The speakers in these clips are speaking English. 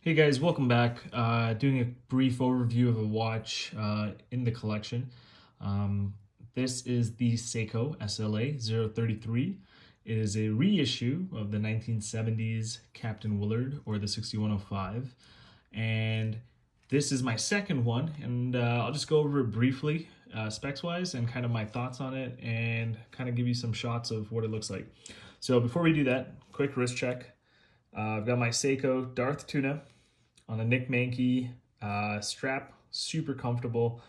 Hey guys, welcome back. Doing a brief overview of a watch in the collection. Um, this is the Seiko SLA033. It is a reissue of the 1970s Captain Willard, or the 6105. And this is my second one, and I'll just go over it briefly, specs-wise, and kind of my thoughts on it, and kind of give you some shots of what it looks like. So before we do that, quick wrist check. I've got my Seiko Darth Tuna on a Nick Mankey strap, super comfortable.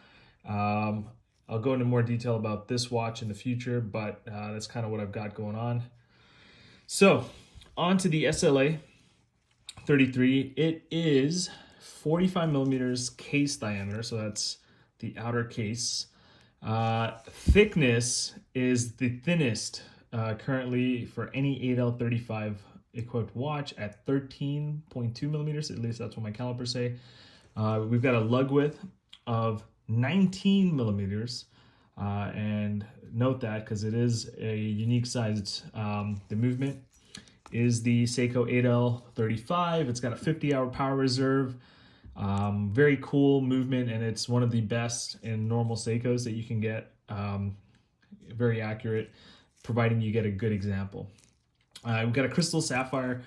I'll go into more detail about this watch in the future, but that's kind of what I've got going on. So, on to the SLA 33. It is 45 millimeters case diameter, so that's the outer case. Thickness is the thinnest currently for any 8L35 equipped watch at 13.2 millimeters. At least that's what my calipers say. We've got a lug width of 19 millimeters. And note that because it is a unique size. The movement is the Seiko 8L35. It's got a 50-hour power reserve. Very cool movement, and it's one of the best in normal Seikos that you can get. Very accurate, providing you get a good example. We've got a crystal sapphire.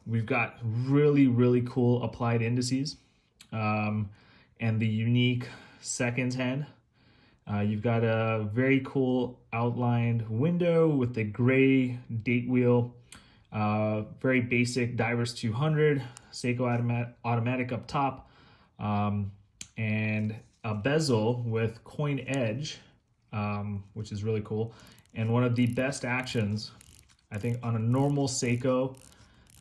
We've got really cool applied indices, and the unique seconds hand. You've got a very cool outlined window with the gray date wheel. Very basic Divers 200, Seiko automatic up top, and a bezel with coin edge, which is really cool. And one of the best actions, I think, on a normal Seiko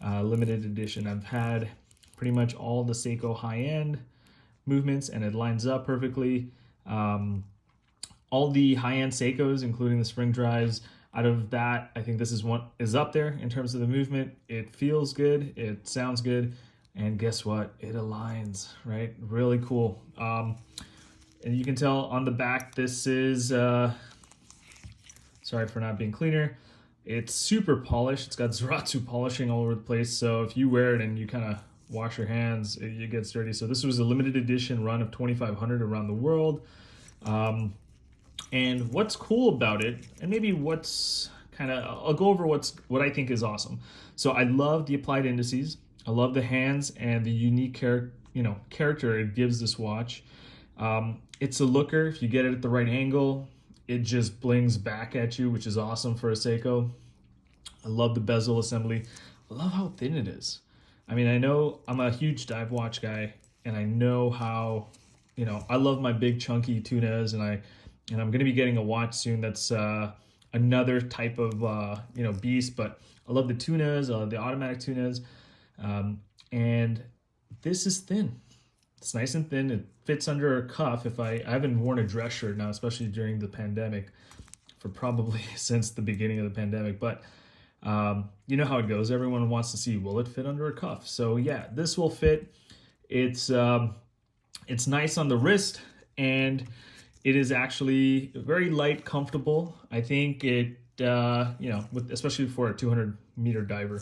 limited edition. I've had pretty much all the Seiko high-end movements, and it lines up perfectly. All the high-end Seikos, including the spring drives, out of that, I think this is one is up there in terms of the movement. It feels good, it sounds good, and guess what? It aligns, right? Really cool. And you can tell on the back, this is, sorry for not being cleaner. It's super polished. It's got Zaratsu polishing all over the place. So if you wear it and you kind of wash your hands, it gets dirty. So this was a limited edition run of 2,500 around the world. And what's cool about it, and maybe what's kind of, I'll go over what I think is awesome. So I love the applied indices. I love the hands and the unique character it gives this watch. It's a looker. If you get it at the right angle, it just blings back at you, which is awesome for a Seiko. I love the bezel assembly. I love how thin it is. I mean, I know I'm a huge dive watch guy, and I know how, I love my big chunky tunas, and I'm going to be getting a watch soon that's another type of beast, but I love the tunas, the automatic tunas, and this is thin. It's nice and thin. It fits under a cuff. I haven't worn a dress shirt now, especially during the pandemic, for probably since the beginning of the pandemic, but you know how it goes. Everyone wants to see, will it fit under a cuff? So yeah, this will fit. It's nice on the wrist, and it is actually very light, comfortable. I think it, especially for a 200-meter diver.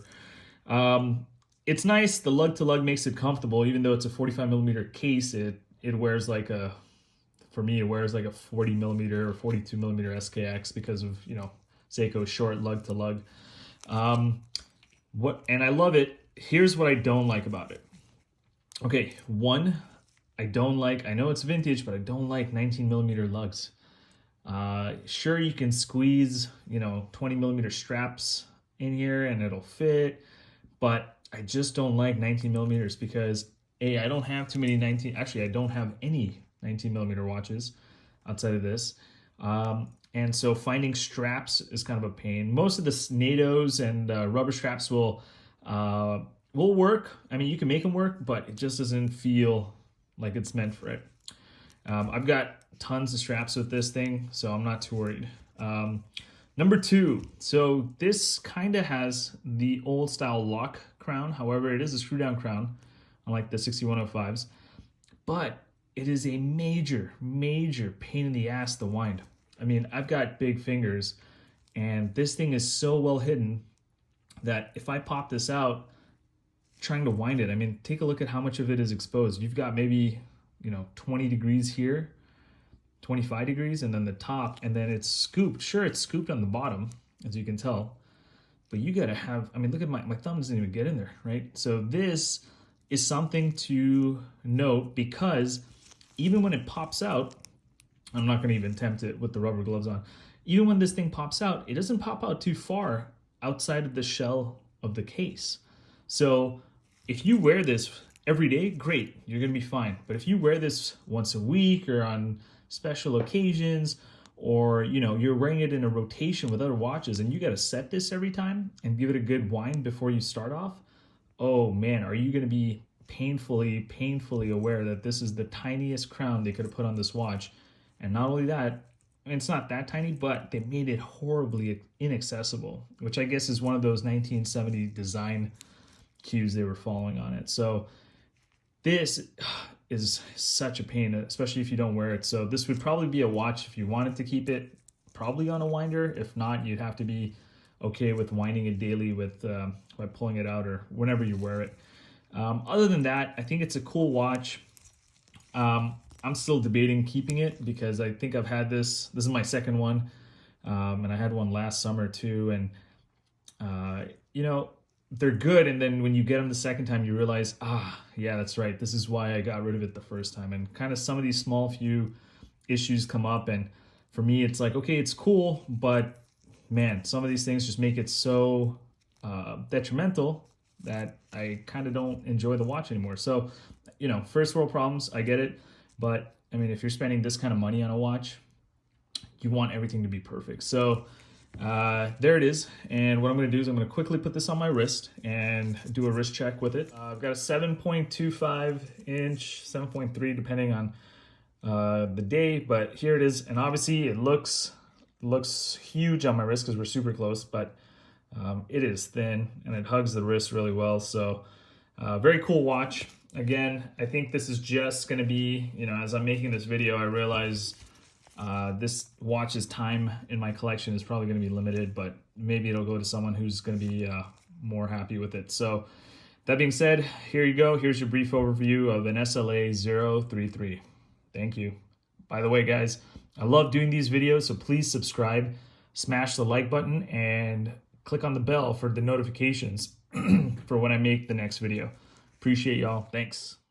It's nice. The lug to lug makes it comfortable, even though it's a 45 millimeter case. It wears like for me, it wears like a 40 millimeter or 42 millimeter SKX because of, Seiko's short lug to lug. And I love it. Here's what I don't like about it. Okay, one, I know it's vintage, but I don't like 19 millimeter lugs. Sure, you can squeeze, 20 millimeter straps in here and it'll fit, but I just don't like 19 millimeters because I don't have too many I don't have any 19 millimeter watches outside of this. And so finding straps is kind of a pain. Most of the NATOs and rubber straps will work. I mean, you can make them work, but it just doesn't feel like it's meant for it. I've got tons of straps with this thing, so I'm not too worried. Number two, so this kind of has the old style lock crown. However, it is a screw down crown, unlike the 6105s, but it is a major pain in the ass to wind. I mean, I've got big fingers, and this thing is so well hidden that if I pop this out, trying to wind it. I mean, take a look at how much of it is exposed. You've got maybe, 20 degrees here, 25 degrees, and then the top, and then it's scooped. Sure, it's scooped on the bottom, as you can tell, but you gotta have, I mean, look at my thumb doesn't even get in there, right? So this is something to note, because even when it pops out, I'm not gonna even attempt it with the rubber gloves on. Even when this thing pops out, it doesn't pop out too far outside of the shell of the case. So if you wear this every day, great, you're gonna be fine. But if you wear this once a week or on special occasions, or you're wearing it in a rotation with other watches, and you got to set this every time and give it a good wind before you start off, oh man, are you going to be painfully aware that this is the tiniest crown they could have put on this watch. And not only that, I mean, it's not that tiny, but they made it horribly inaccessible, which I guess is one of those 1970 design cues they were following on it. So this is such a pain, especially if you don't wear it. So this would probably be a watch if you wanted to keep it probably on a winder. If not, you'd have to be okay with winding it daily with by pulling it out or whenever you wear it. Other than that, I think it's a cool watch. I'm still debating keeping it because I think I've had this. This is my second one, and I had one last summer too. And they're good, and then when you get them the second time, you realize, yeah, that's right, this is why I got rid of it the first time. And kind of some of these small few issues come up, and for me, it's like, okay, it's cool, but man, some of these things just make it so detrimental that I kind of don't enjoy the watch anymore. So, first world problems, I get it, but I mean, if you're spending this kind of money on a watch, you want everything to be perfect. So there it is. And what I'm going to do is I'm going to quickly put this on my wrist and do a wrist check with it. I've got a 7.25 inch, 7.3 depending on the day, but here it is. And obviously it looks huge on my wrist because we're super close, but it is thin and it hugs the wrist really well. So very cool watch. Again, I think this is just going to be, as I'm making this video, I realize this watch's time in my collection is probably going to be limited, but maybe it'll go to someone who's going to be more happy with it. So that being said, here you go. Here's your brief overview of an SLA033. Thank you. By the way, guys, I love doing these videos, so please subscribe, smash the like button, and click on the bell for the notifications for when I make the next video. Appreciate y'all. Thanks.